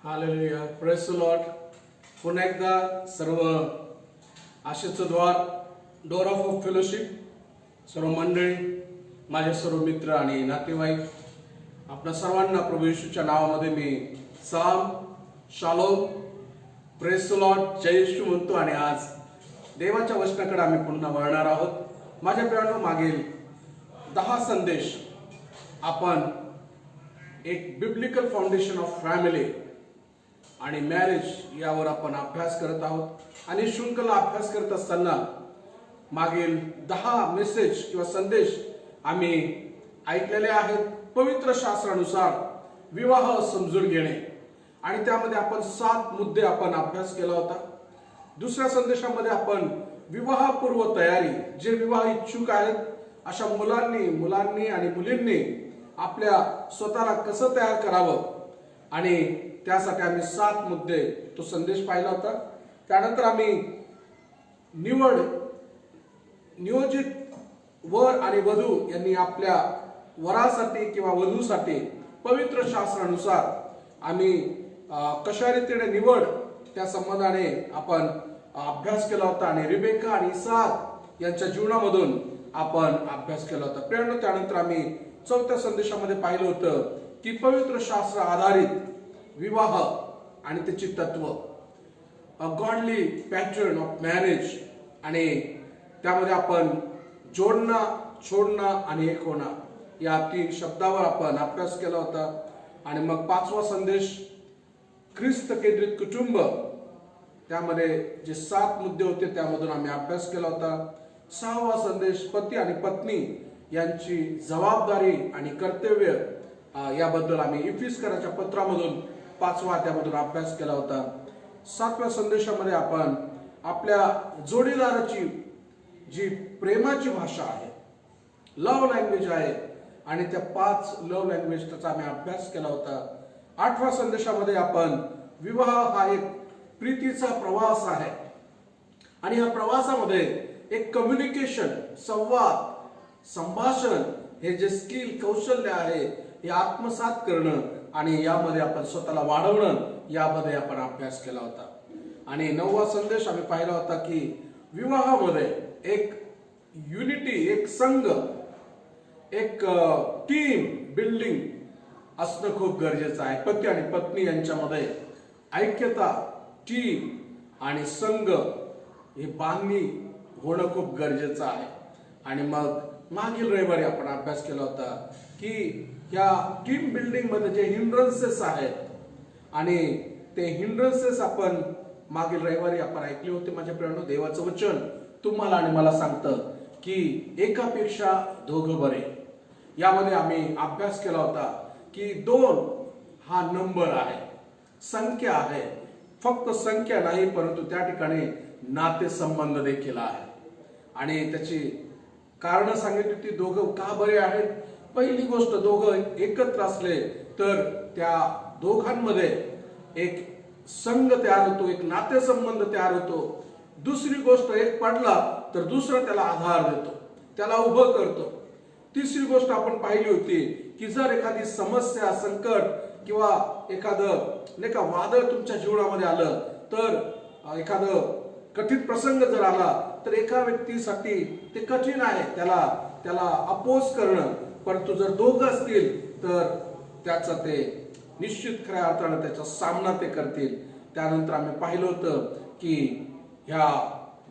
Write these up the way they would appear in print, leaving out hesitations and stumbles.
Hallelujah, praise the Lord. पुन्हा एकदा सर्व आशेचं डोर ऑफ फेलोशिप, सर्व मंडळी, माझे सर्व मित्र आणि नातेवाईक, आपल्या सर्वांना प्रभू येशूच्या नावामध्ये मी सलाम, शालोम, प्रेज द लॉर्ड, जय येशू म्हणतो. आणि आज देवाच्या वचनाकडे आम्ही पुन्हा वळणार आहोत. माझ्या प्रियांनो, मागील 10 संदेश आपण एक बिब्लिकल फाउंडेशन ऑफ फॅमिली आणि मॅरेज यावर आपण अभ्यास करत आहोत. आणि शृंखला अभ्यास करत असताना मागील 10 मेसेज किंवा संदेश आम्ही ऐकलेले आहेत. पवित्र शास्त्रानुसार विवाह समजून घेणे, आणि त्यामध्ये आपण 7 मुद्दे आपण अभ्यास केला होता. दुसऱ्या संदेशामध्ये आपण विवाहपूर्व तयारी, जे विवाह इच्छुक आहेत अशा मुलांनी आणि मुलींनी आपल्या स्वतःला कसं तयार करावं, आणि त्यासाठी आम्ही 7 मुद्दे तो संदेश पाहिला होता. त्यानंतर आम्ही नियोजित वर आणि वधू यांनी आपल्या वरासाठी किंवा वधूसाठी पवित्र शास्त्रानुसार आम्ही कशा रीतीने निवड त्या संबंधाने आपण अभ्यास केला होता. आणि रिबेका आणि इसाक यांच्या जीवनामधून आपण अभ्यास केला होता. प्रियांनो, त्यानंतर आम्ही 4थ्या संदेशामध्ये पाहिलं होतं की पवित्र शास्त्र आधारित विवाह आणि त्याची तत्व, a godly pattern of marriage, आणि त्यामध्ये आपण जोडणं, छोडणं आणि एक होणं या 3 शब्दावर आपण अभ्यास केला होता. आणि मग 5वा संदेश ख्रिस्त केंद्रित कुटुंब, त्यामध्ये जे 7 मुद्दे होते त्यामधून आम्ही अभ्यास केला होता. 6वा संदेश पती आणि पत्नी यांची जबाबदारी आणि कर्तव्य याबद्दल आम्ही इफिसकराच्या पत्रामधून 5व्या अध्यायामधून अभ्यास केला होता. 7व्या संदेशामध्ये आपण आपल्या जोडीदाराची जी प्रेमाची भाषा आहे, लव्ह लँग्वेज आहे, आणि त्या 5 लव्ह लँग्वेज त्याचा आम्ही अभ्यास केला होता. 8व्या संदेशामध्ये आपण विवाह हा एक प्रीतीचा प्रवास आहे, आणि या प्रवासामध्ये एक कम्युनिकेशन, संवाद, संभाषण हे जे स्किल, कौशल्य आहे हे आत्मसात करणं आणि यामध्ये आपण स्वतःला वाढवणं यामध्ये आपण अभ्यास केला होता. आणि 9वा संदेश आम्ही पाहिला होता की विवाहामध्ये एक युनिटी, एक संघ, एक टीम बिल्डिंग असणं खूप गरजेचं आहे. पती आणि पत्नी यांच्यामध्ये ऐक्यता, टीम आणि संघ हे बांधणी होणं खूप गरजेचं आहे. आणि मग मागील रविवारी आपण अभ्यास केला होता की या टीम बिल्डिंग मध्ये जे हिंड्रन्सेस आहेत, आणि ते हिंड्रन्सेस आपण मागील रविवारी आपण ऐकले होते. माझ्या प्रियांनो, देवाचं वचन तुम्हाला आणि मला सांगतं की एकापेक्षा दोघं बरे. यामध्ये आम्ही अभ्यास केला होता की 2 हा नंबर आहे, संख्या आहे. फक्त संख्या नाही, परंतु त्या ठिकाणी नातेसंबंध देखील आहे. आणि त्याची कारण सांगितली ती दोघं का बरे आहेत. पहिली गोष्ट, दोघं एकत्र असले तर त्या दोघांमध्ये एक संघ तयार होतो, एक नातेसंबंध तयार होतो. दुसरी गोष्ट, एक पडला तर दुसरा त्याला आधार देतो, त्याला उभं करतो. तिसरी गोष्ट आपण पाहिली होती की जर एखादी समस्या, संकट किंवा एखादं वादळ तुमच्या जीवनामध्ये आलं, तर एखादं कठीण प्रसंग जर आला तर एका व्यक्तीसाठी ते कठीण आहे त्याला अपोज करणं. परंतु जर दोघं असतील तर त्याचा ते निश्चित खऱ्या अर्थानं त्याचा सामना ते करतील. त्यानंतर आम्ही पाहिलं होतं की ह्या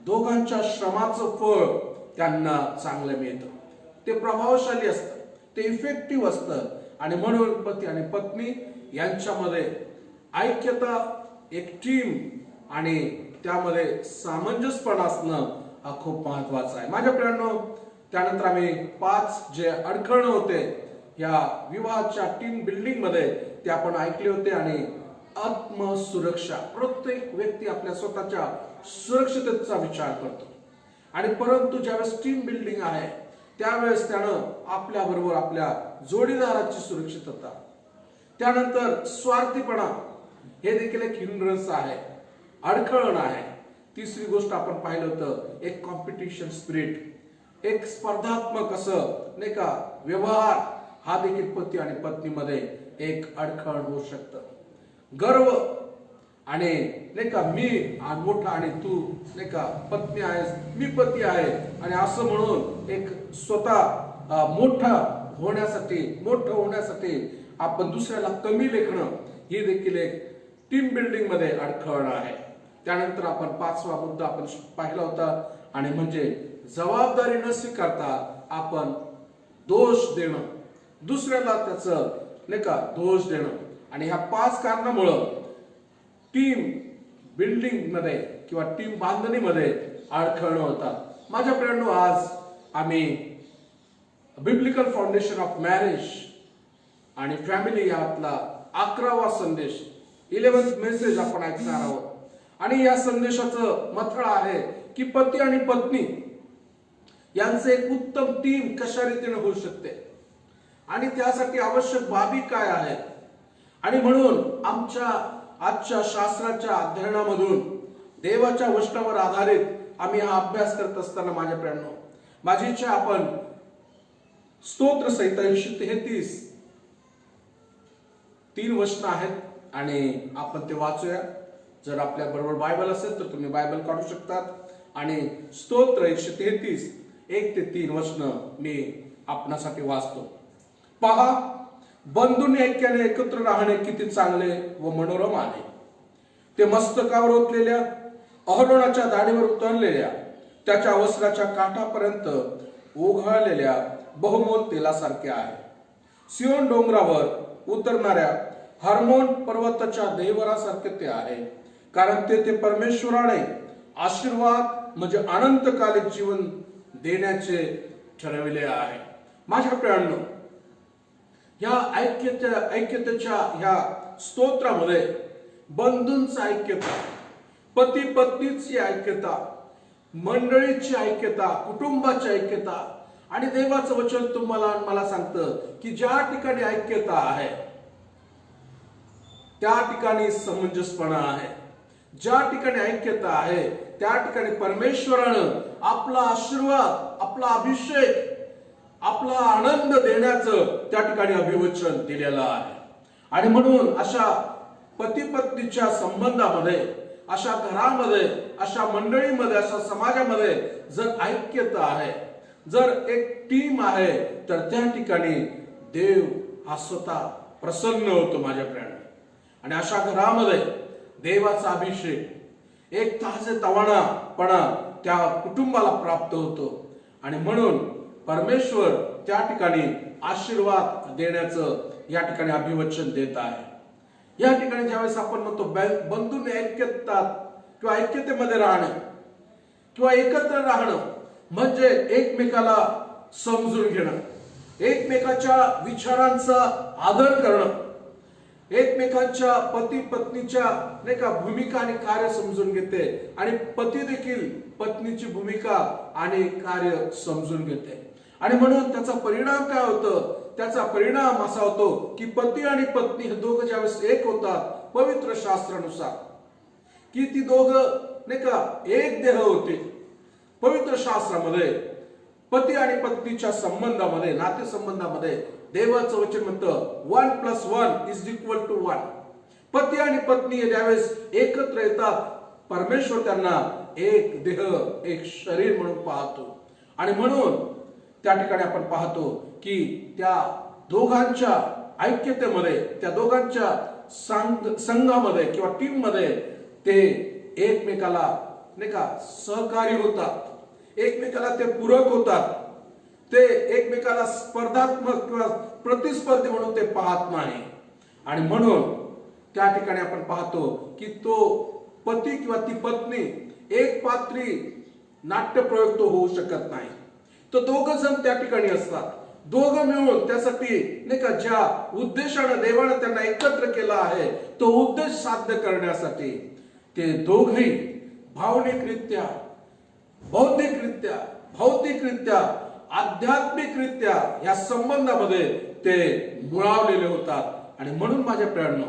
दोघांच्या श्रमाचं फळ त्यांना चांगलं मिळतं, ते प्रभावशाली असतं, ते इफेक्टिव्ह असतं. आणि म्हणून पती आणि पत्नी यांच्यामध्ये ऐक्यता, एक टीम आणि त्यामध्ये सामंजस्यपणा असणं हा खूप महत्वाचा आहे. माझ्या प्रियांनो, त्यानंतर आम्ही 5 जे अडखळणं होते या विवाहाच्या टीम बिल्डिंग मध्ये ते आपण ऐकले होते. आणि आत्मसुरक्षा, प्रत्येक व्यक्ती आपल्या स्वतःच्या सुरक्षिततेचा विचार करतो, आणि परंतु ज्यावेळेस टीम बिल्डिंग आहे त्यावेळेस त्यानं आपल्या बरोबर आपल्या जोडीदाराची सुरक्षितता. त्यानंतर स्वार्थीपणा हे देखील एक हिंड्रन्स आहे, अडखळण आहे. तिसरी गोष्ट आपण पाहिलं होतं, एक कॉम्पिटिशन स्पिरिट, एक स्पर्धात्मक असं व्यवहार हा देखील पती आणि पत्नीमध्ये एक अडखळ होऊ शकतं. गर्व आणि नाही का मी मोठा आणि तू नाही का पत्नी आहेस, मी पती आहे आणि असं म्हणून एक स्वतः मोठं होण्यासाठी आपण दुसऱ्याला कमी लेखणं ही देखील एक टीम बिल्डिंग मध्ये अडखळणं आहे. त्यानंतर आपण 5वा मुद्दा आपण पाहिला होता आणि म्हणजे जबाबदारी न स्वीकारता आपण दोष देणं, दुसऱ्याला त्याचं नाही का दोष देणं आणि ह्या 5 कारणामुळं टीम बिल्डिंग मध्ये किंवा टीम बांधणीमध्ये अडखळणं होतात. माझ्या प्रियांनो, आज आम्ही बिब्लिकल फाउंडेशन ऑफ मॅरेज आणि फॅमिली यातला 11वा संदेश 11th मेसेज आपण ऐकणार आहोत आणि या संदेशाचं मथळ आहे की पती आणि पत्नी यांचे एक उत्तम टीम कशा रीतीने होऊ शकते आणि त्यासाठी आवश्यक बाबी काय आहेत. आणि म्हणून आमच्या आजच्या शास्त्राच्या अध्ययनामधून देवाच्या वचनावर आधारित आम्ही हा अभ्यास करत असताना माझ्या प्रियांनो, माझी इच्छा आपण स्तोत्र संहिता 133 3 वचनं आहेत आणि आपण ते वाचूया. जर आपल्या बरोबर बायबल असेल तर तुम्ही बायबल काढू शकतात आणि स्तोत्र 133 1 ते 3 वचनं मी आपणासाठी वाचतो. पहा, बंधूंनी ऐक्याने एकत्र राहणे किती चांगले व मनोरम आहे. ते मस्तकावर ओतलेल्या अहरोनाच्या दाढीवर उतरलेल्या त्याच्या वस्त्राच्या काठापर्यंत ओघळलेल्या बहुमोल तेलासारखे आहे. सियोन डोंगरावर उतरणाऱ्या हर्मोन पर्वताच्या देवरासारखे ते आहे, कारण ते परमेश्वराने आशीर्वाद म्हणजे अनंतकालिक जीवन देण्याचे ठरविले आहे. माझ्या प्रियांनो, या ऐक्यतेच्या ह्या स्तोत्रामध्ये बंधूंचा ऐक्यता, पती पत्नीची ऐक्यता, मंडळीची ऐक्यता, कुटुंबाची ऐक्यता आणि देवाचं वचन तुम्हाला मला सांगतं की ज्या ठिकाणी ऐक्यता आहे त्या ठिकाणी समंजसपणा आहे. ज्या ठिकाणी ऐक्यता आहे त्या ठिकाणी परमेश्वरानं आपला आशीर्वाद, आपला अभिषेक, आपला आनंद देण्याचं त्या ठिकाणी अभिवचन दिलेलं आहे. आणि म्हणून अशा पती पत्नीच्या संबंधामध्ये, अशा घरामध्ये, अशा मंडळीमध्ये, अशा समाजामध्ये जर ऐक्यता आहे, जर एक टीम आहे, तर त्या ठिकाणी देव हा स्वतः प्रसन्न होतो माझ्या प्रियांनो. आणि अशा घरामध्ये देवाचा अभिषेक, एक ताजेतवानापणा त्या कुटुंबाला प्राप्त होतो आणि म्हणून परमेश्वर त्या ठिकाणी आशीर्वाद देण्याचं या ठिकाणी अभिवचन देत आहे. या ठिकाणी ज्यावेळेस आपण म्हणतो बंधूंनी ऐक्यतात किंवा ऐक्यतेमध्ये राहणं किंवा एकत्र राहणं म्हणजे एकमेकाला समजून घेणं, एकमेकाच्या विचारांचा आदर करणं, एकमेकांच्या पती पत्नीच्या नाही का भूमिका आणि कार्य समजून घेते आणि पती देखील पत्नीची भूमिका आणि कार्य समजून घेते. आणि म्हणून त्याचा परिणाम काय होतं? त्याचा परिणाम असा होतो की पती आणि पत्नी हे दोघं ज्यावेळेस एक होतात, पवित्र शास्त्रानुसार की ती दोघं नाही का एक देह होते. पवित्र शास्त्रामध्ये पती आणि पत्नीच्या संबंधामध्ये, नातेसंबंधामध्ये देवाचं वचन म्हणतं 1+1=1. पती आणि पत्नी ज्यावेळेस एकत्र येतात, परमेश्वर त्यांना एक देह, एक शरीर म्हणून पाहतो. आणि म्हणून त्या ठिकाणी आपण पाहतो की त्या दोघांच्या ऐक्यतेमध्ये, त्या दोघांच्या संघामध्ये किंवा टीम मध्ये ते एकमेकाला नाही का सहकारी होतात, एकमेकाला ते पूरक होतात, ते एकमेकाला स्पर्धात्मक किंवा प्रतिस्पर्धी म्हणून ते पाहत नाही. आणि म्हणून त्या ठिकाणी आपण पाहतो की तो पती किंवा ती पत्नी एक पात्री नाट्यप्रयोग तो होऊ शकत नाही. तो दोघं जण त्या ठिकाणी असतात, दोघं मिळून त्यासाठी नाही का ज्या उद्देशाने देवाने त्यांना एकत्र केला आहे तो उद्देश साध्य करण्यासाठी ते दोघेही भावनिकरित्या, बौद्धिकरित्या, भौतिकरित्या, आध्यात्मिकरित्या या संबंधामध्ये ते मुळावलेले होतात. आणि म्हणून माझ्या प्रियांनो,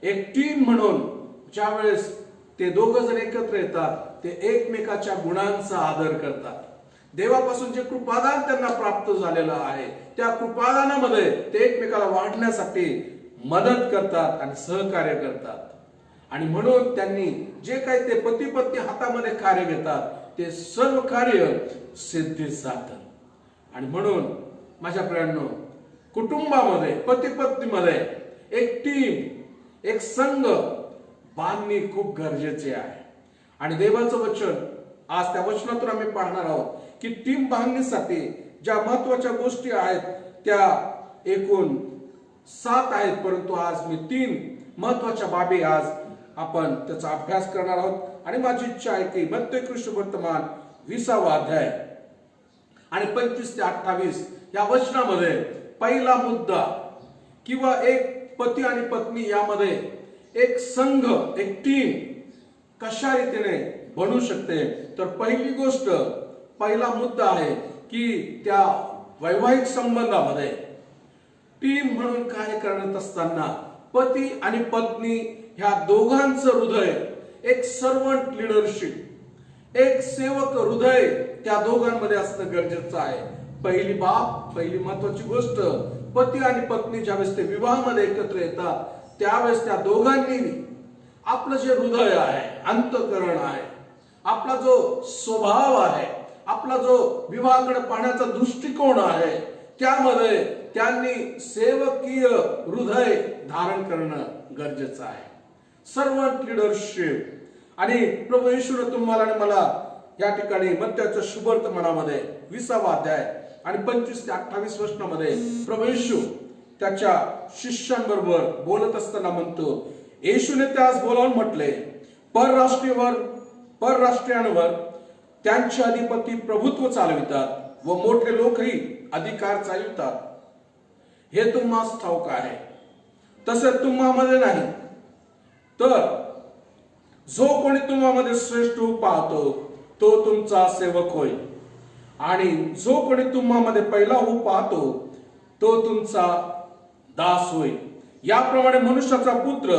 एक टीम म्हणून ज्या वेळेस ते दोघं जण एकत्र येतात, ते एकमेकाच्या गुणांचा आदर करतात. देवापासून जे कृपादान त्यांना प्राप्त झालेलं आहे त्या कृपादानामध्ये ते एकमेकाला वाढण्यासाठी मदत करतात आणि सहकार्य करतात. आणि म्हणून त्यांनी जे काही ते पती पत्नी हातामध्ये कार्य घेतात ते सर्व कार्य सिद्धीस जातं. आणि म्हणून माझ्या प्रियांनो, कुटुंबामध्ये पती पत्नीमध्ये एक टीम, एक संघ बांधणे खूप गरजेचे आहे. आणि देवाचं वचन, आज त्या वचनातून आम्ही पाहणार आहोत की टीम बांधणीसाठी ज्या महत्वाच्या गोष्टी आहेत त्या एकूण 7 आहेत, परंतु आज मी 3 महत्वाच्या बाबी आज आपण त्याचा अभ्यास करणार आहोत. आणि माझी इच्छा आहे की मत्ती कृष्ण वर्तमान 20वा अध्याय आणि 25 ते 28 या वचनामध्ये पहिला मुद्दा किंवा एक पती आणि पत्नी यामध्ये एक संघ, एक टीम कशा रीतीने बनू शकते. तर पहिली गोष्ट, पहिला मुद्दा आहे की त्या वैवाहिक संबंधामध्ये टीम म्हणून कार्य करत असताना पती आणि पत्नी ह्या दोघांचं हृदय, एक सर्वंट लिडरशिप, एक सेवक हृदय त्या दोघांमध्ये असणं गरजेचं आहे. पहिली महत्वाची गोष्ट, पती आणि पत्नी ज्यावेळेस ते विवाहामध्ये एकत्र येतात त्यावेळेस त्या दोघांनी आपलं जे हृदय आहे, अंतःकरण आहे, आपला जो स्वभाव आहे, आपला जो विवाहाकडे पाहण्याचा दृष्टिकोन आहे, त्यामध्ये त्यांनी सेवकीय हृदय धारण करणं गरजेचं आहे. Servant leadership. आणि प्रभू येशूने तुम्हाला आणि मला या ठिकाणी मत्तीच्या शुभवर्तमानामध्ये 20वा अध्याय आणि 25 ते 28 वचनामध्ये प्रभू येशू त्याच्या शिष्यांबरोबर बोलत असताना म्हणतो, येशूने त्यास बोलावून म्हटले, परराष्ट्रीयांवर त्यांचे अधिपती प्रभुत्व चालवितात व मोठे लोकही अधिकार चालवितात. हे तुम्हास ठाऊक आहे. तसे तुम्हामध्ये नाही. तर जो कोणी तुम्हामध्ये श्रेष्ठ होऊ पाहतो तो तुमचा सेवक होईल, आणि जो कोणी तुम्हामध्ये पहिला होऊ पाहतो तो तुमचा दास होईल. याप्रमाणे मनुष्याचा पुत्र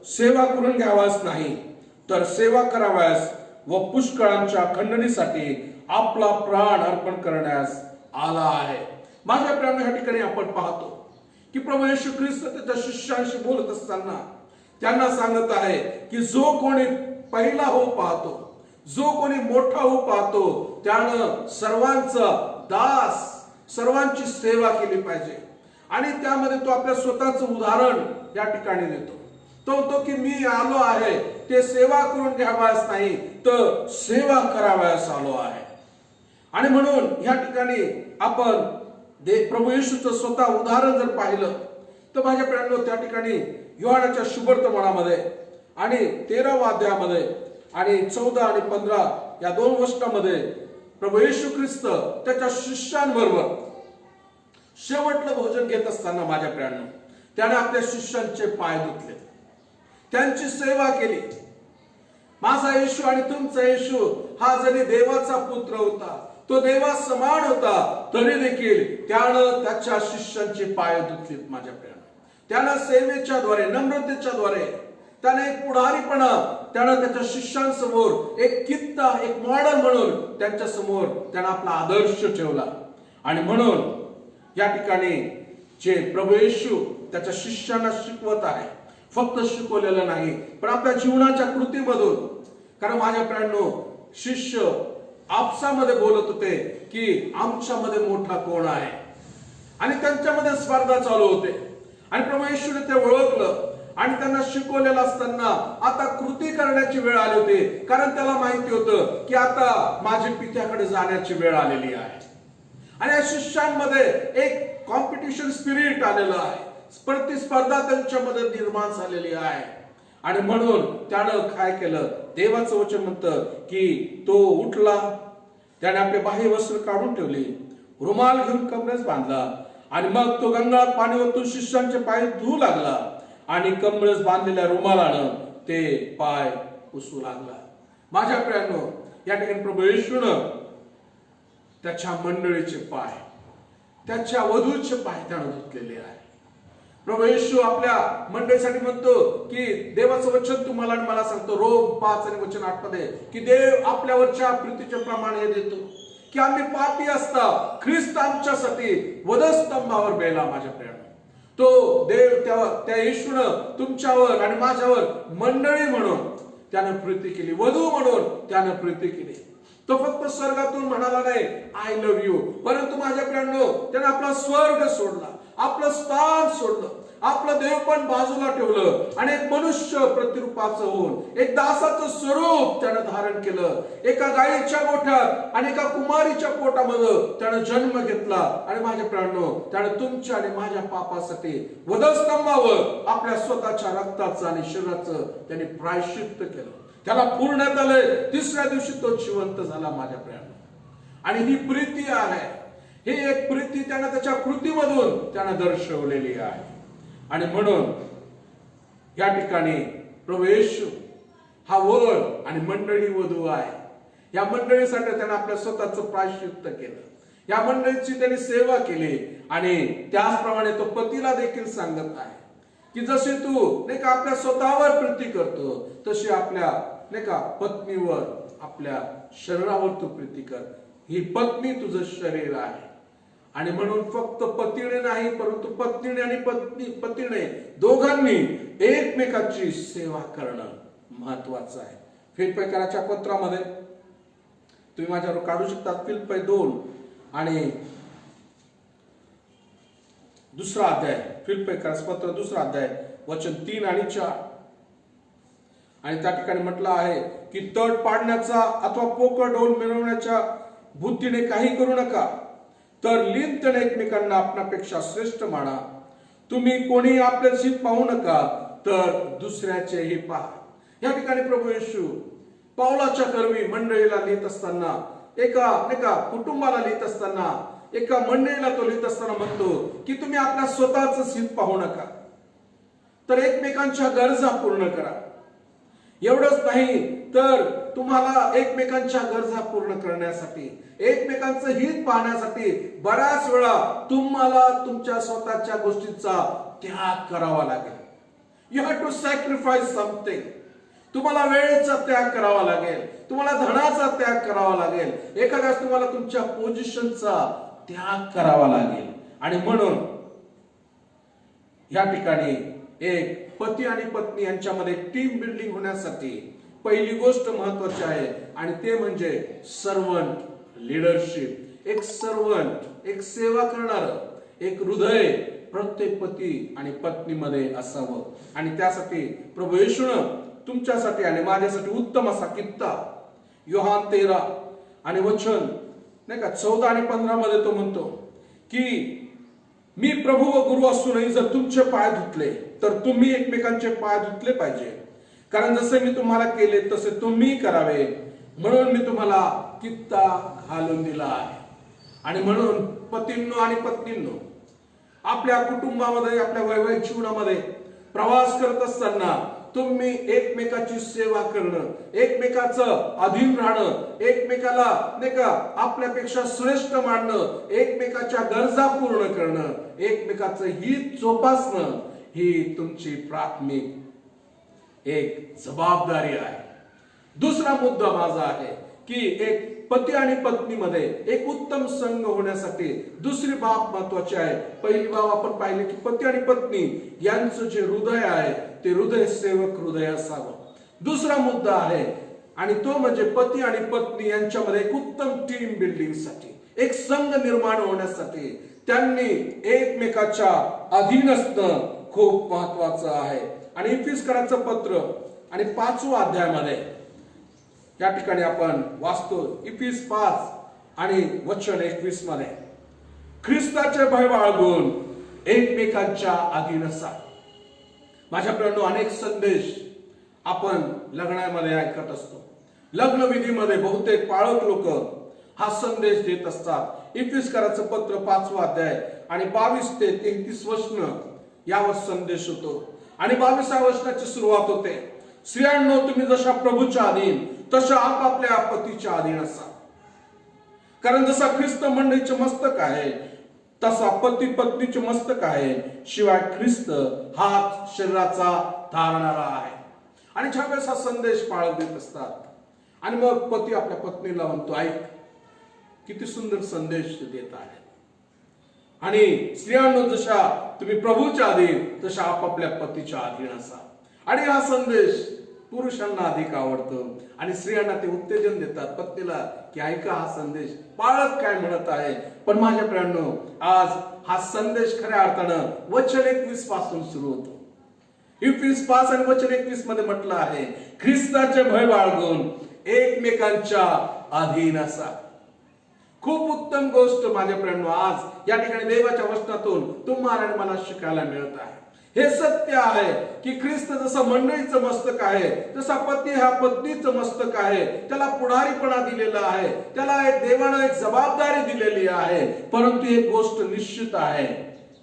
सेवा करून घ्यावास नाही, तर सेवा कराव्यास व पुष्कळांच्या खंडणीसाठी आपला प्राण अर्पण करण्यास आला आहे. माझ्या प्रियांनो, या ठिकाणी आपण पाहतो की प्रभू येशू ख्रिस्त त्याच्या शिष्यांशी बोलत असताना त्यांना सांगत आहे की जो कोणी पहिला होऊ पाहतो, जो कोणी मोठा होऊ पाहतो, त्यानं सर्वांचा दास, सर्वांची सेवा केली पाहिजे. आणि त्यामध्ये तो आपल्या स्वतःचं उदाहरण या ठिकाणी देतो. तो की मी आलो आहे ते सेवा करून घ्यावयास नाही, तर सेवा करावयास आलो आहे. आणि म्हणून या ठिकाणी आपण प्रभू येशूचं स्वतः उदाहरण जर पाहिलं तर माझ्या प्रियांनो, त्या ठिकाणी योहानाच्या शुभवर्तमानामध्ये आणि 13वा अध्यायामध्ये आणि 14 आणि 15 या 2 वचनामध्ये प्रभू येशू ख्रिस्त त्याच्या शिष्यांबरोबर शेवटलं भोजन घेत असताना माझ्या प्रियांनो त्याने आपल्या शिष्यांचे पाय धुतले, त्यांची सेवा केली. माझा येशू आणि तुमचा येशू हा जरी देवाचा पुत्र होता, तो देवा समान होता, तरी देखील त्यानं त्याच्या शिष्यांचे पाय धुतलेत. माझ्या प्रियांनो, त्यानं सेवेच्या द्वारे, नम्रतेच्या द्वारे, त्याने एक पुढारीपणा, त्यानं त्याच्या शिष्यांसमोर एक कित्ता, एक मॉडेल म्हणून त्यांच्या समोर त्यानं आपला आदर्श ठेवला. आणि म्हणून या ठिकाणी जे प्रभू येशू त्याच्या शिष्यांना शिकवत आहे, फक्त शिकवलेलं नाही पण आपल्या जीवनाच्या कृतीमधून. कारण माझ्या प्रियांनो, शिष्य आपसामध्ये बोलत होते की आमच्यामध्ये मोठा कोण आहे, आणि त्यांच्यामध्ये स्पर्धा चालू होते. आणि प्रभू येशूने ते ओळखलं आणि त्यांना शिकवलेलं असताना आता कृती करण्याची वेळ आली होती. कारण त्याला माहिती होतं की आता माझ्या पित्याकडे जाण्याची वेळ आलेली आहे. आणि या शिष्यांमध्ये एक कॉम्पिटिशन स्पिरिट आलेलं आहे, प्रतिस्पर्धा त्यांच्यामध्ये निर्माण झालेली आहे. आणि म्हणून त्यानं काय केलं, देवाचं वचन म्हणतं की तो उठला, त्याने आपले बाह्य वस्त्र काढून ठेवले, रुमाल घेऊन कमरेस बांधला, आणि मग तो गंगाळात पाणी ओतून शिष्यांचे पाय धुवू लागला, आणि कमरेस बांधलेल्या रुमालानं ते पाय पुसू लागला. माझ्या प्रियांनो, या ठिकाणी प्रभू येशूनं त्याच्या मंडळीचे पाय, त्याच्या वधूचे पाय त्यानं धुतलेले आहे. प्रभू येशू आपल्या मंडळीसाठी म्हणतो की देवाचं वचन तुम्हाला आणि मला सांगतो, रोम 5 आणि वचन 8 मध्ये, की देव आपल्यावरच्या प्रीतीचे प्रमाण हे देतो की आम्ही पापी असता ख्रिस्त आमच्यासाठी वधस्तंभावर बेला. माझ्या प्रियांनो, तो देव त्या येशूनं तुमच्यावर आणि माझ्यावर मंडळी म्हणून त्यानं प्रीती केली, वधू म्हणून त्यानं प्रीती केली. तो फक्त स्वर्गातून म्हणाला नाही आय लव्ह यू, परंतु माझ्या प्रियांनो त्याने आपला स्वर्ग सोडला, आपलं स्थान सोडलं, आपलं देवपण बाजूला ठेवलं आणि एक मनुष्य प्रतिरूपाचं होऊन एक दासाचं स्वरूप त्यानं धारण केलं. एका गायीच्या गोठ्यात आणि एका कुमारीच्या पोटामध्ये त्यानं जन्म घेतला आणि माझ्या प्रियांनो त्यानं तुमच्या आणि माझ्या पापासाठी वधस्तंभावर आपल्या स्वतःच्या रक्ताचं आणि शरीराचं त्याने प्रायश्चित्त केलं. त्याला पूर्णत आलंय. तिसऱ्या दिवशी तो जिवंत झाला माझ्या प्रियांनो. आणि ही प्रीती आहे, ही एक प्रीती त्यानं त्याच्या कृतीमधून त्यानं दर्शवलेली आहे. आणि म्हणून या ठिकाणी प्रभू येशू हा वर आणि मंडळी वधू आहे. या मंडळीसाठी त्याने आपल्या स्वतःचं प्रायश्चित्त केलं, या मंडळीची त्याने सेवा केली. आणि त्याचप्रमाणे तो पतीला देखील सांगत आहे की जसे तू नाही का आपल्या स्वतःवर प्रीती करतो तशी आपल्या नाही का पत्नीवर, आपल्या शरीरावर तू प्रीती कर. ही पत्नी तुझं शरीर आहे. आणि म्हणून फक्त पतीने नाही परंतु पत्नीने आणि पतीने दोघांनी एकमेकाची सेवा करणं महत्वाचं आहे. फिलिप्पियराच्या पत्रामध्ये तुम्ही माझ्यावर काढू शकता. फिलिप्पी 2 आणि दुसरा अध्याय, फिलिप्पियराचं पत्र 2 अध्याय वचन 3 आणि 4. आणि त्या ठिकाणी म्हटलं आहे की तड पाडण्याचा अथवा पोकळ डोल मिळवण्याच्या बुद्धीने काही करू नका, तर लीनतेने एकमेकांना आपणापेक्षा श्रेष्ठ माना. तुम्ही कोणी आपले हित पाहू नका तर दुसऱ्याचेही पहा. या ठिकाणी प्रभू येशू पावलाच्या कर्मी मंडळीला लिहित असताना, एका कुटुंबाला लिहित असताना, एका मंडळीला तो लिहित असताना म्हणतो की तुम्ही आपल्या स्वतःच हित पाहू नका, तर एकमेकांच्या गरजा पूर्ण करा. एवढंच नाही तर तुम्हाला एकमेकांच्या गरजा पूर्ण करण्यासाठी, एकमेकांचं हित पाहण्यासाठी बऱ्याच वेळा तुम्हाला तुमच्या स्वतःच्या गोष्टीचा त्याग करावा लागेल. You have to sacrifice something. तुम्हाला वेळेचा त्याग करावा लागेल, तुम्हाला धनाचा त्याग करावा लागेल, एखाद्यास तुम्हाला तुमच्या पोझिशनचा त्याग करावा लागेल. आणि म्हणून या ठिकाणी एक पती आणि पत्नी यांच्यामध्ये टीम बिल्डिंग होण्यासाठी पहिली गोष्ट महत्वाची आहे आणि ते म्हणजे सर्वंट लीडरशिप. एक सर्वंट, एक सेवा करणार एक हृदय प्रत्येक पती आणि पत्नीमध्ये असावं. आणि त्यासाठी प्रभू येशूनं तुमच्यासाठी आणि माझ्यासाठी उत्तम असा कित्ता योहान 13 आणि वचन नाही का 14 आणि 15 मध्ये तो म्हणतो की मी प्रभू व गुरु असूनही जर तुमचे पाय धुतले तर तुम्ही एकमेकांचे पाय धुतले पाहिजे, कारण जसे मी तुम्हाला केले तसे तुम्ही करावे, म्हणून मी तुम्हाला कित्ता घालून दिला आहे. आणि म्हणून पतींनो आणि पत्नींनो आपल्या कुटुंबामध्ये, आपल्या वैवाहिक जीवनामध्ये प्रवास करत असताना तुम्ही एकमेकाची सेवा करणं, एकमेकाचं अधीन राहणं, एकमेकाला नाही का आपल्यापेक्षा श्रेष्ठ मानणं, एकमेकाच्या गरजा पूर्ण करणं, एकमेकाचं हित जोपासणं ही तुमची प्राथमिक एक जबाबदारी आहे. दुसरा मुद्दा माझा आहे की एक पती आणि पत्नीमध्ये एक उत्तम संघ होण्यासाठी दुसरी बाब महत्वाची आहे. पहिली बाब आपण पाहिले की पती आणि पत्नी यांचं जे हृदय आहे ते हृदय सेवक हृदय असावं. दुसरा मुद्दा आहे आणि तो म्हणजे पती आणि पत्नी यांच्यामध्ये एक उत्तम टीम बिल्डिंग साठी, एक संघ निर्माण होण्यासाठी त्यांनी एकमेकाच्या अधीन असणं खूप महत्वाचं आहे. आणि इफिसकरांचं पत्र आणि 5व्या अध्यायामध्ये या ठिकाणी आपण वाचतो इफिस 5 आणि वचन 21 मध्ये ख्रिस्ताचे भय बाळगून एकमेकांच्या अधीन असा. माझ्या प्रियांनो अनेक संदेश आपण लग्नामध्ये ऐकत असतो. लग्न विधीमध्ये बहुतेक पाळक लोक हा संदेश देत असतात. इफिसकरांचं पत्र 5वा अध्याय आणि 22 ते 33 वचन यावर संदेश होतो. आणि 22व्या वचनाची सुरुवात होते, स्त्रियांनो तुम्ही जशा प्रभूच्या अधीन तशा आपापल्या पतीच्या अधीन असा, कारण जसा ख्रिस्त मंडळीचे मस्तक आहे तसा पती पत्नीचे मस्तक आहे, शिवाय ख्रिस्त हाच शरीराचा धारणारा आहे. आणि ज्यावेळेस हा संदेश पाळत देत असतात आणि मग पती आपल्या पत्नीला म्हणतो ऐक किती सुंदर संदेश देत आहे. आणि स्त्रियांनो जशा तुम्ही प्रभूच्या अधीन तशा आपापल्या पतीच्या अधीन असा. आणि हा संदेश पुरुषांना अधिक आवडतो आणि स्त्रियांना ते उत्तेजन देतात पत्नीला की ऐका हा संदेश पाळत काय म्हणत आहे. पण माझ्या प्रियांनो, आज हा संदेश खऱ्या अर्थानं वचन 21 पासून सुरू होतो. Ephesians 5 आणि वचन 21 मध्ये म्हटलं आहे, ख्रिस्ताचे भय बाळगून एकमेकांच्या अधीन असा. खूप उत्तम गोष्ट माझ्या प्रियांनो, आज या ठिकाणी देवाच्या वचनातून तुम्हाला आणि मला शिकायला मिळत आहे. हे सत्य आहे की ख्रिस्त जसं मंडळीचं मस्तक आहे, तसा पती हा पत्नीचं मस्तक आहे. त्याला पुढारीपणा दिलेला आहे, त्याला एक देवानं एक जबाबदारी दिलेली आहे. परंतु एक गोष्ट निश्चित आहे,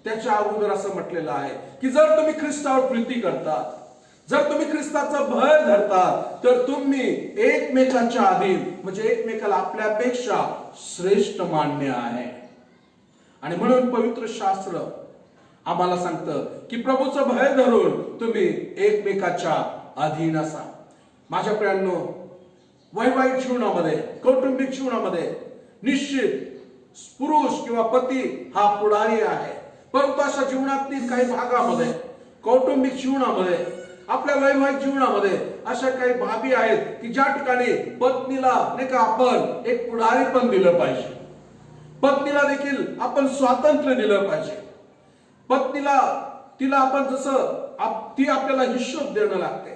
त्याच्या अगोदर असं म्हटलेलं आहे की जर तुम्ही ख्रिस्तावर प्रीती करतात, जर तुम्ही ख्रिस्ताचा भय धरतात, तर तुम्ही एकमेकांच्या अधीन म्हणजे एकमेकाला आपल्यापेक्षा श्रेष्ठ मान्य आहे. आणि म्हणून पवित्र शास्त्र आम्हाला सांगतं की प्रभूचं भय धरून तुम्ही एकमेकाच्या अधीन असा. माझ्या प्रियांनो, वैवाहिक जीवनामध्ये, कौटुंबिक जीवनामध्ये निश्चित पुरुष किंवा पती हा पुढारी आहे. परंतु अशा जीवनातील काही भागामध्ये, कौटुंबिक जीवनामध्ये, आपल्या वैवाहिक जीवनामध्ये अशा काही बाबी आहेत की ज्या ठिकाणी पत्नीला नाही का आपण एक पुढारी पण दिलं पाहिजे. पत्नीला देखील आपण स्वातंत्र्य दिलं पाहिजे. पत्नीला तिला आपण जसं ती आपल्याला हिशोब देणं लागते,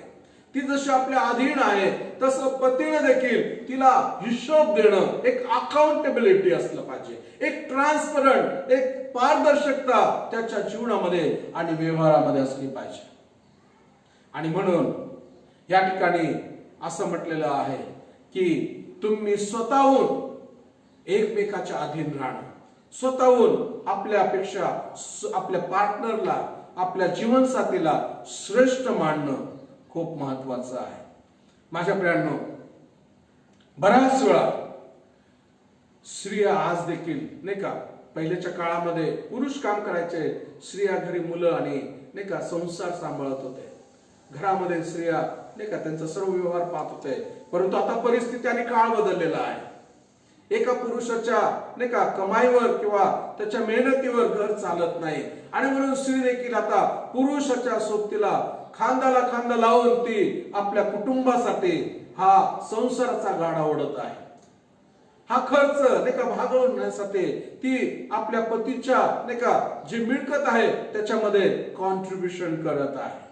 ती जशी आपल्या अधीन आहे तसं पतीने देखील तिला हिशोब देणं, एक अकाउंटेबिलिटी असलं पाहिजे, एक ट्रान्सपरंट, एक पारदर्शकता त्याच्या जीवनामध्ये आणि व्यवहारामध्ये असली पाहिजे. आणि म्हणून या ठिकाणी असं म्हटलेलं आहे की तुम्ही स्वतःहून एकमेकाच्या अधीन राहणं, स्वतःहून आपल्यापेक्षा आपल्या पार्टनरला, आपल्या जीवनसाथीला श्रेष्ठ मानणं खूप महत्वाचं आहे. माझ्या प्रियांनो, बऱ्याच वेळा स्त्रिया आज देखील नाही का, पहिल्याच्या काळामध्ये पुरुष काम करायचे, स्त्रिया घरी मुलं आणि नाही का संसार सांभाळत होते. घरामध्ये स्त्रिया नाही का त्यांचा सर्व व्यवहार पाहत होते. परंतु आता परिस्थिती आणि काळ बदललेला आहे. एका पुरुषाच्या नाही का कमाईवर किंवा त्याच्या मेहनतीवर घर चालत नाही. आणि म्हणून स्त्री देखील आता पुरुषाच्या सोबतीला खांद्याला खांदा लावून ती आपल्या कुटुंबासाठी हा संसाराचा गाडा ओढत आहे. हा खर्च नाही का भागवण्यासाठी ती आपल्या पतीच्या नाही का जी मिळकत आहे त्याच्यामध्ये कॉन्ट्रीब्युशन करत आहे.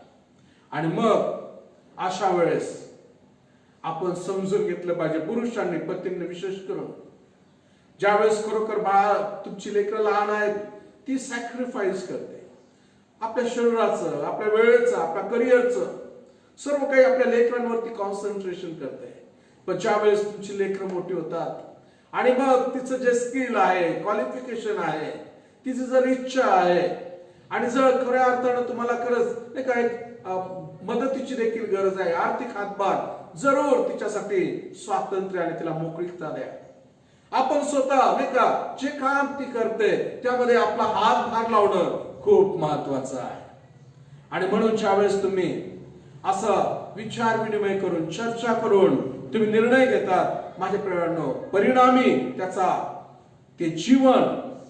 आणि मग अशा वेळेस आपण समजून घेतलं पाहिजे, पुरुषांनी, पतींनी विशेष करून, ज्यावेळेस खरोखर बाळा तुमची लेकरं लहान आहेत, ती सॅक्रिफाईस करते आपल्या शरीराचं, आपल्या वेळेचं, आपल्या करिअरचं, सर्व काही आपल्या लेकरांवरती कॉन्सन्ट्रेशन करते. पण ज्यावेळेस तुमची लेकरं मोठी होतात आणि मग तिचं जे स्किल आहे, क्वालिफिकेशन आहे, तिची जर इच्छा आहे आणि जर खऱ्या अर्थानं तुम्हाला खरंच नाही का एक मदतीची देखील गरज आहे, आर्थिक हातभार, जरूर तिच्यासाठी स्वातंत्र्य आणि तिला मोकळीकता द्या. आपण स्वतः नाही का जे काम ती करते त्यामध्ये आपला हातभार लावणं खूप महत्वाचं आहे. आणि म्हणून ज्यावेळेस तुम्ही असं विचार विनिमय करून, चर्चा करून तुम्ही निर्णय घेतात, माझ्या प्रियांनो, परिणामी त्याचा ते जीवन,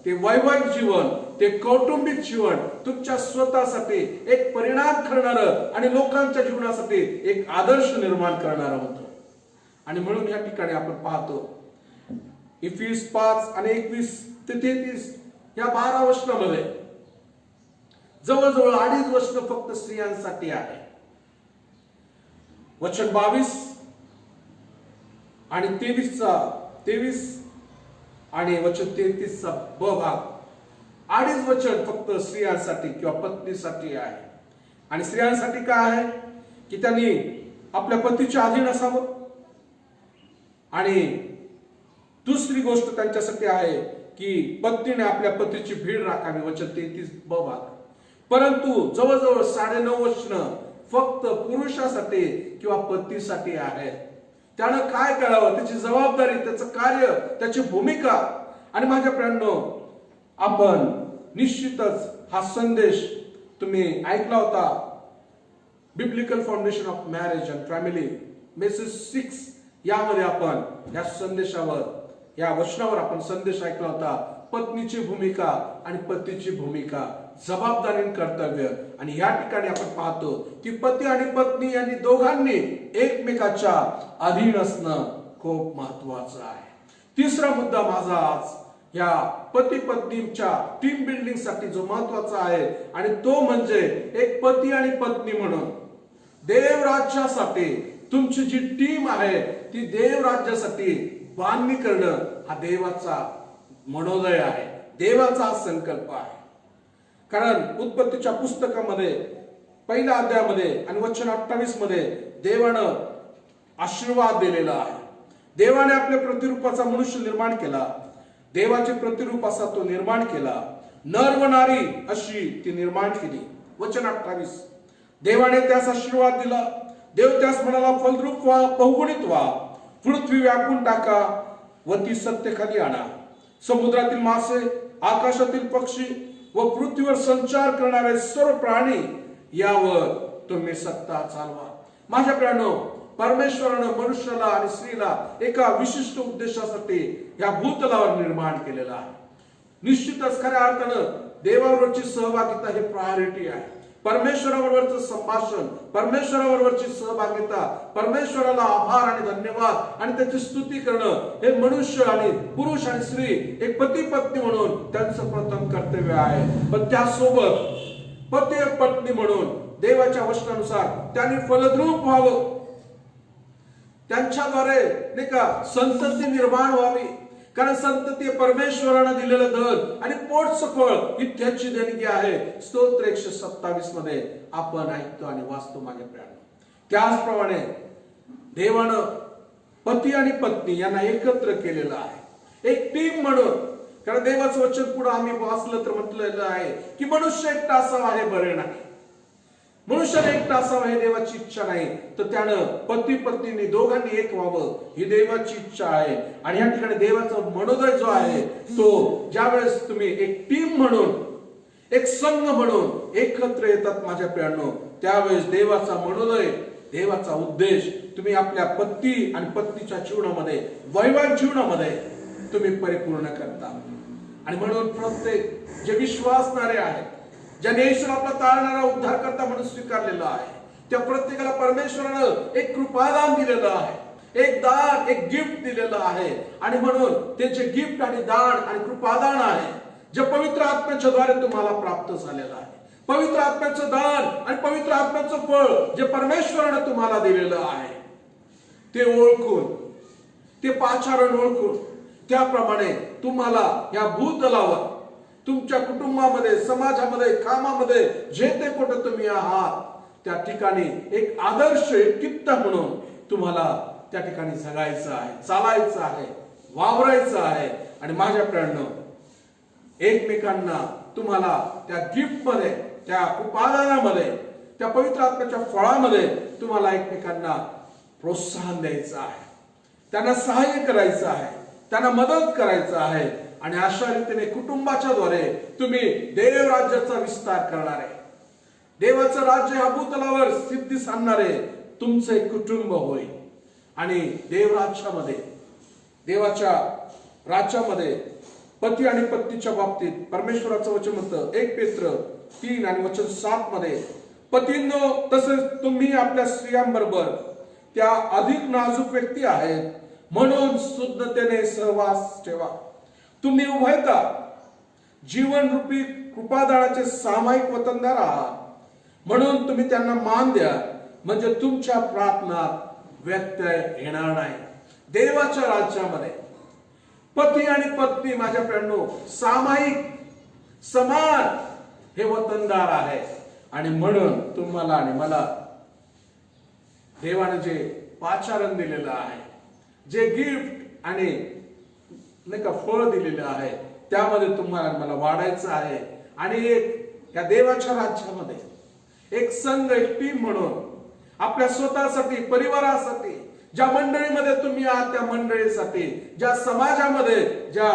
ते वैवाहिक जीवन, ते कौटुंबिक जीवन तुमच्या स्वतःसाठी एक परिणाम करणारं आणि लोकांच्या जीवनासाठी एक आदर्श निर्माण करणारं होतं. आणि म्हणून या ठिकाणी आपण पाहतो इफिस 5 आणि 21 ते 33 या 12 वचनामध्ये जवळजवळ 2.5 वचन फक्त स्त्रियांसाठी आहे. वचन 22 आणि 23 आणि वचन 33चा ब भाग, 2.5 वचन फक्त स्त्रियांसाठी किंवा पत्नीसाठी आहे. आणि स्त्रियांसाठी काय आहे की त्यांनी आपल्या पतीच्या अधीन असावं. आणि दुसरी गोष्ट त्यांच्यासाठी आहे की पत्नीने आपल्या पतीची भीड राखावी, वचन 33 ब भाग. परंतु जवळजवळ 9.5 वचन फक्त पुरुषासाठी किंवा पतीसाठी आहेत. त्यानं काय करावं, त्याची जबाबदारी, त्याचं कार्य, त्याची भूमिका. आणि माझ्या प्रियांनो, आपण निश्चितच हा संदेश तुम्ही ऐकला होता, biblical foundation of marriage and family message 6 यामध्ये आपण या संदेशावर, या वचनावर आपण संदेश ऐकला होता. पत्नीची भूमिका आणि पतीची भूमिका, जबाबदारी, कर्तव्य. आणि या ठिकाणी आपण पाहतो की पती आणि पत्नी यांनी दोघांनी एकमेकाच्या अधीन असणं खूप महत्वाचं आहे. तिसरा मुद्दा माझा आज या पती पत्नीच्या टीम बिल्डिंग साठी जो महत्वाचा आहे, आणि तो म्हणजे एक पती आणि पत्नी म्हणून देव राज्यासाठी तुमची जी टीम आहे ती देव राज्यासाठी बांधणी करणं हा देवाचा मनोदय आहे, देवाचा संकल्प आहे. कारण उत्पत्तीच्या पुस्तकामध्ये पहिल्या अध्यायामध्ये आणि वचन 28 मध्ये देवानं आशीर्वाद दिलेला आहे. देवाने आपल्या प्रतिरूपाचा मनुष्य निर्माण केला, देवाचे प्रतिरूप असा तो निर्माण केला, नर व नारी अशी ती निर्माण केली. वचन 28. देवाने त्यास आशीर्वाद दिला. देव त्यास म्हणाला, फलद्रूप व्हा, बहुगुणित व्हा, पृथ्वी व्यापून टाका व ती सत्तेखाली आणा. समुद्रातील मासे, आकाशातील पक्षी व पृथ्वीवर संचार करणारे सर्व प्राणी यावर तुम्ही सत्ता चालवा. माझ्या प्रियानो, परमेश्वरानं मनुष्याला आणि स्त्रीला एका विशिष्ट उद्देशासाठी या भूतलावर निर्माण केलेला आहे. निश्चितच खऱ्या अर्थानं देवाबरोबरची सहभागिता हे प्रायोरिटी आहे. परमेश्वराबरोबरचं संभाषण, परमेश्वराबरोबरची सहभागिता, परमेश्वराला आभार आणि धन्यवाद आणि त्याची स्तुती करणं हे मनुष्य आणि पुरुष आणि स्त्री एक पती पत्नी म्हणून त्यांचं प्रथम कर्तव्य आहे. पण त्यासोबत पती पत्नी म्हणून देवाच्या वचनानुसार त्यांनी फलद्रूप व्हावं, त्यांच्याद्वारे नाही का संतती निर्माण व्हावी. कारण संतती परमेश्वरानं दिलेलं धन आणि पोटचं फळ ही त्याची देणगी आहे. स्तोत्र 127 मध्ये आपण ऐकतो आणि वाचतो माझ्या प्रियानो. त्याचप्रमाणे देवानं पती आणि पत्नी यांना एकत्र केलेलं आहे एक टीम म्हणून. कारण देवाचं वचन पुढे आम्ही वाचलं तर म्हटलेलं आहे की मनुष्य एकटा असावा हे बरे नाही, मनुष्याने एकटा असावा हे देवाची इच्छा नाही, तर त्यानं पती पत्नीने दोघांनी एक व्हावं ही देवाची इच्छा आहे. आणि या ठिकाणी देवाचा मनोदय जो आहे तो ज्यावेळेस तुम्ही एक टीम म्हणून, एक संघ म्हणून एकत्र येतात माझ्या प्रियानो, त्यावेळेस देवाचा मनोदय, देवाचा उद्देश तुम्ही आपल्या पती आणि पत्नीच्या जीवनामध्ये, वैवाहिक जीवनामध्ये तुम्ही परिपूर्ण करता. आणि म्हणून प्रत्येक जे विश्वासणारे आहेत, ज्याने ईश्वर आपला तारणारा उद्धारकर्ता म्हणून स्वीकारलेला आहे, त्या प्रत्येकाला परमेश्वरानं एक कृपादान दिलेलं आहे, एक दान, एक गिफ्ट दिलेलं आहे. आणि म्हणून ते जे गिफ्ट आणि दान आणि कृपादान आहे जे पवित्र आत्म्याच्या द्वारे तुम्हाला प्राप्त झालेलं आहे, पवित्र आत्म्याचं दान आणि पवित्र आत्म्याचं फळ जे परमेश्वरानं तुम्हाला दिलेलं आहे, ते ओळखून, ते पाचारण ओळखून त्याप्रमाणे तुम्हाला या भूतलावर, तुमच्या कुटुंबामध्ये, समाजामध्ये, कामामध्ये जे ते कुठं तुम्ही आहात त्या ठिकाणी एक आदर्श व्यक्तित्व म्हणून तुम्हाला त्या ठिकाणी जगायचं आहे, चालायचं आहे, वावरायचं आहे. आणि माझ्या प्रियानो, एकमेकांना तुम्हाला त्या गिफ्ट मध्ये, त्या कृपादानामध्ये, त्या पवित्र आत्म्याच्या फळामध्ये तुम्हाला एकमेकांना प्रोत्साहन द्यायचं आहे, त्यांना सहाय्य करायचं आहे, त्यांना मदत करायचं आहे. आणि अशा रीतीने कुटुंबाच्या द्वारे तुम्ही देव राज्याचा विस्तार करणारे, देवाचं राज्य ह्या भूतलावर सिद्धीस आणणारे तुमचे कुटुंब होईल. आणि देव राज्यामध्ये, देवाच्या राज्यामध्ये पती आणि पत्नीच्या बाबतीत परमेश्वराचं वचन म्हणतं 1 पेत्र 3 आणि वचन 7 मध्ये, पतींनो तसेच तुम्ही आपल्या स्त्रियांबरोबर त्या अधिक नाजूक व्यक्ती आहेत म्हणून शुद्धतेने सहवास ठेवा. तुम्ही उभयता जीवन रूपी कृपादानाचे सामायिक वतनदार आहात म्हणून तुम्ही त्यांना मान द्या, म्हणजे तुमच्या प्रार्थनात व्यत्यय येणार नाही. देवाच्या राज्यामध्ये पती आणि पत्नी माझ्या प्रियानो सामायिक, समान हे वतनदार आहे. आणि म्हणून तुम्हाला आणि मला देवाने जे पाचारण दिलेलं आहे, जे गिफ्ट आणि नाही का फळ दिलेलं आहे, त्यामध्ये तुम्हाला मला वाढायचं आहे. आणि एक या देवाच्या राज्यामध्ये एक संघ, एक टीम म्हणून आपल्या स्वतःसाठी, परिवारासाठी, ज्या मंडळीमध्ये तुम्ही आहात त्या मंडळीसाठी, ज्या समाजामध्ये, ज्या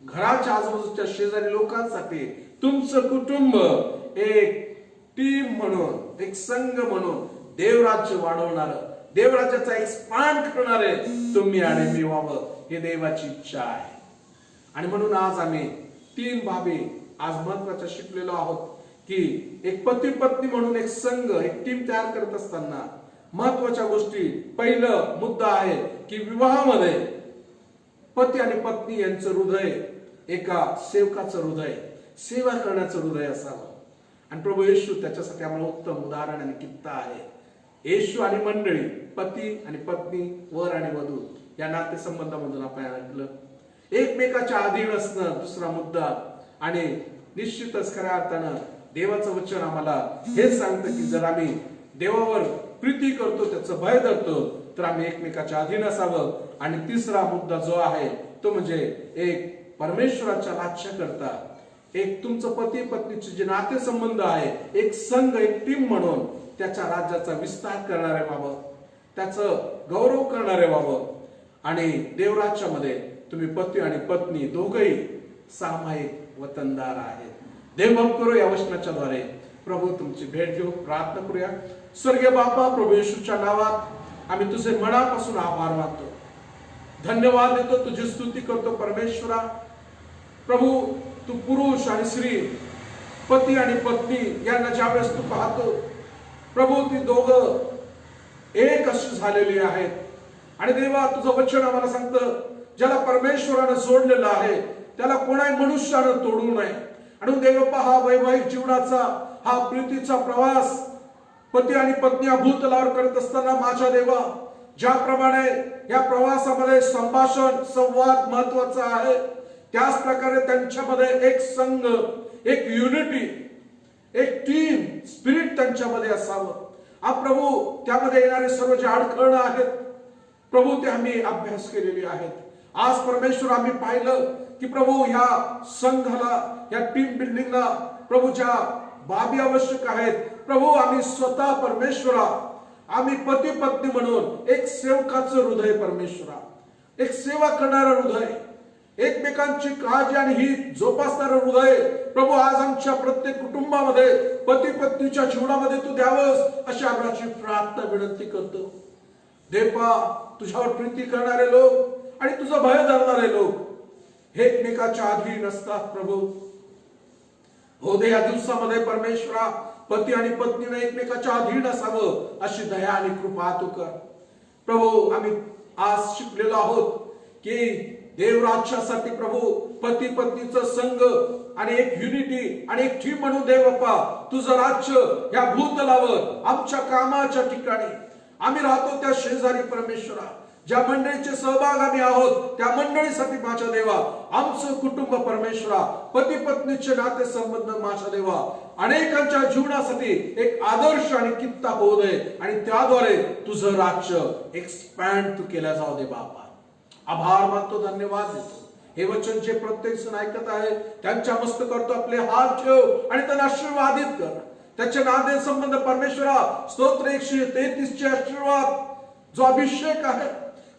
घराच्या आजूबाजूच्या शेजारी लोकांसाठी तुमचं कुटुंब एक टीम म्हणून, एक संघ म्हणून देवराज्य वाढवणारं, देवराज्याचा एक्सपांड करणारे तुम्ही आणि मी व्हावं ही देवाची इच्छा आहे. आणि म्हणून आज आम्ही 3 बाबी आज महत्वाच्या शिकलेलो आहोत की एक पती पत्नी म्हणून एक संघ, एक टीम तयार करत असताना महत्वाच्या गोष्टी, पहिलं मुद्दा आहे की विवाहामध्ये पती आणि पत्नी यांचं हृदय एका सेवकाचं हृदय, सेवा करण्याचं हृदय असावं. आणि प्रभू येशू त्याच्यासाठी आम्हाला उत्तम उदाहरण आणि किस्सा आहे. येशू आणि मंडळी, पती आणि पत्नी, वर आणि वधू या नातेसंबंधामधून आपण ऐकलं. एकमेकाच्या अधीन असणं दुसरा मुद्दा. आणि निश्चितच खऱ्या अर्थानं देवाचं वचन आम्हाला हेच सांगतं की जर आम्ही देवावर प्रीती करतो, त्याचं भय धरतो, तर आम्ही एकमेकाच्या अधीन असावं. आणि तिसरा मुद्दा जो आहे तो म्हणजे एक परमेश्वराच्या राज्य करता, एक तुमचं पती पत्नीचे जे नातेसंबंध आहे, एक संघ, एक टीम म्हणून त्याच्या राज्याचा विस्तार करणारे व्हावं, त्याचं गौरव करणारे व्हावं. आणि देवराज्यामध्ये तुम्ही पती आणि पत्नी दोघंही सामायिक वतनदार आहेत. देवभक्त करू या वचनाच्या द्वारे प्रभू तुमची भेट घेऊ. प्रार्थना करूया. स्वर्गीय बापा, प्रभू येशूच्या नावात आम्ही तुझे मनापासून आभार मानतो, धन्यवाद देतो, तुझी स्तुती करतो. परमेश्वरा प्रभू, तू पुरुष आणि स्त्री, पती आणि पत्नी यांना ज्यावेळेस तू पाहतो प्रभू, ती दोघं एक अशी झालेली आहेत. आणि देवा, तुझं वचन आम्हाला सांगतं ज्याला परमेश्वरानं जोडलेलं आहे त्याला कोणाही मनुष्यानं तोडू नये. आणि देव पहा, वैवाहिक जीवनाचा हा प्रीतीचा प्रवास पती आणि पत्नी भूतलावर करत असताना माझ्या देवा, ज्याप्रमाणे या प्रवासामध्ये संभाषण, संवाद महत्वाचा आहे, त्याच प्रकारे त्यांच्यामध्ये एक संघ, एक युनिटी, एक टीम स्पिरिट त्यांच्यामध्ये असावं. प्रभू, त्यामध्ये येणारे सर्व जे अडखळणं आहेत प्रभू, ते आम्ही अभ्यास केलेले आहेत. आज परमेश्वर आम्ही पाहिलं की प्रभू, ह्या संघाला, या टीम बिल्डिंगला प्रभू ज्या बाबी आवश्यक आहेत प्रभू, आम्ही स्वतः परमेश्वरा, आम्ही पती पत्नी म्हणून एक सेवकाचं हृदय परमेश्वरा, एक सेवा करणारं हृदय, एकमेकांची काळजी आणि हित जोपासणारं हृदय प्रभू आज आमच्या प्रत्येक कुटुंबामध्ये, पती पत्नीच्या जीवनामध्ये तू द्यावंस अशी आग्रहाची प्रार्थना विनंती करतो. देवा, तुझ्यावर प्रीती करणारे लोक आणि तुझं भय धरणारे लोक हे एकमेकाच्या अधीन असतात प्रभू. हो दे, या दिवसामध्ये परमेश्वरा पती आणि पत्नीने एकमेकाच्या अधीन असावं अशी दया आणि कृपा तू कर प्रभू. आम्ही आज शिकलेलो आहोत की देवराज्यासाठी प्रभू पती पत्नीचं संघ आणि एक युनिटी आणि एक टीम म्हणून देव बाप्पा, तुझं राज्य या भूतलावर, आमच्या कामाच्या ठिकाणी आम्ही राहतो त्या शेजारी परमेश्वरा, ज्या मंडळीचे सहभाग आम्ही आहोत त्या मंडळीसाठी माझ्या देवा, आमचं कुटुंब परमेश्वरा, पती पत्नीचे नाते संबंध माझ्या देवा, अनेकांच्या जीवनासाठी एक आदर्श आणि कित्ता होऊ दे आणि त्याद्वारे तुझं राज्य एक्सपॅन्ड तू केला जाऊ दे बाबा. आभार मानतो, धन्यवाद देतो. हे वचन जे प्रत्येक जण ऐकत आहे त्यांच्या मस्तकावर आपले हात ठेव आणि त्यांना आशीर्वादित कर. त्याचे नाते संबंध परमेश्वरा, स्तोत्र 133 आशीर्वाद, जो अभिषेक आहे,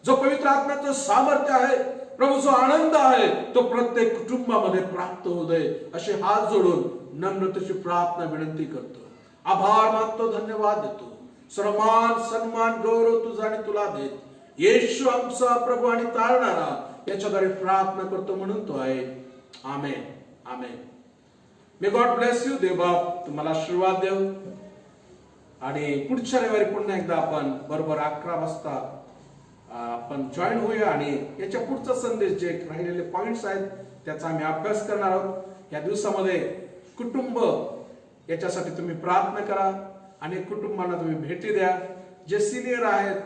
जो पवित्र आत्म्याचं सामर्थ्य आहे प्रभू, जो आनंद आहे तो प्रत्येक कुटुंबामध्ये प्राप्त होऊ दे असे हात जोडून नम्रतेची प्रार्थना विनंती करतो. आभार मानतो, धन्यवाद देतो. सर्वमान सन्मान गौरव तुझा आणि तुला देत येशू आमचा प्रभू आणि तारणारा याच्याद्वारे प्रार्थना करतो म्हणून तो आहे. Amen, amen. May God bless you. देवबाप तुम्हाला आशीर्वाद देव. आणि पुढच्या रविवारी पुन्हा एकदा आपण बरोबर 11 वाजता आपण जॉईन होऊया आणि याच्या पुढचा संदेश जे राहिलेले पॉइंट्स आहेत त्याचा आम्ही अभ्यास करणार आहोत. या दिवसामध्ये कुटुंब याच्यासाठी तुम्ही प्रार्थना करा आणि कुटुंबांना तुम्ही भेटी द्या. जे सिनियर आहेत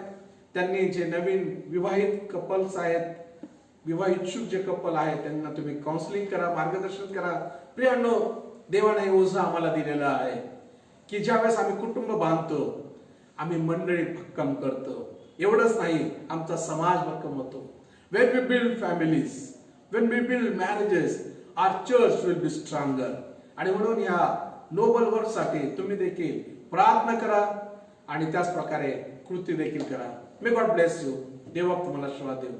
त्यांनी, जे नवीन विवाहित कपल्स आहेत, विवाह इच्छुक जे कपल आहेत त्यांना तुम्ही काउन्सिलिंग करा, मार्गदर्शन करा. प्रियांनो, देवाने ओझा आम्हाला दिलेला आहे की ज्यावेळेस आम्ही कुटुंब बांधतो, आम्ही मंडळी भक्कम करतो. एवढंच नाही, आमचा समाज भक्कम होतो. When we build families, when we build marriages, our church will be stronger. आणि म्हणून या नोबल वर्कसाठी तुम्ही देखील प्रार्थना करा आणि त्याच प्रकारे कृती देखील करा. May God bless you. देव तुम्हाला आशीर्वाद देव.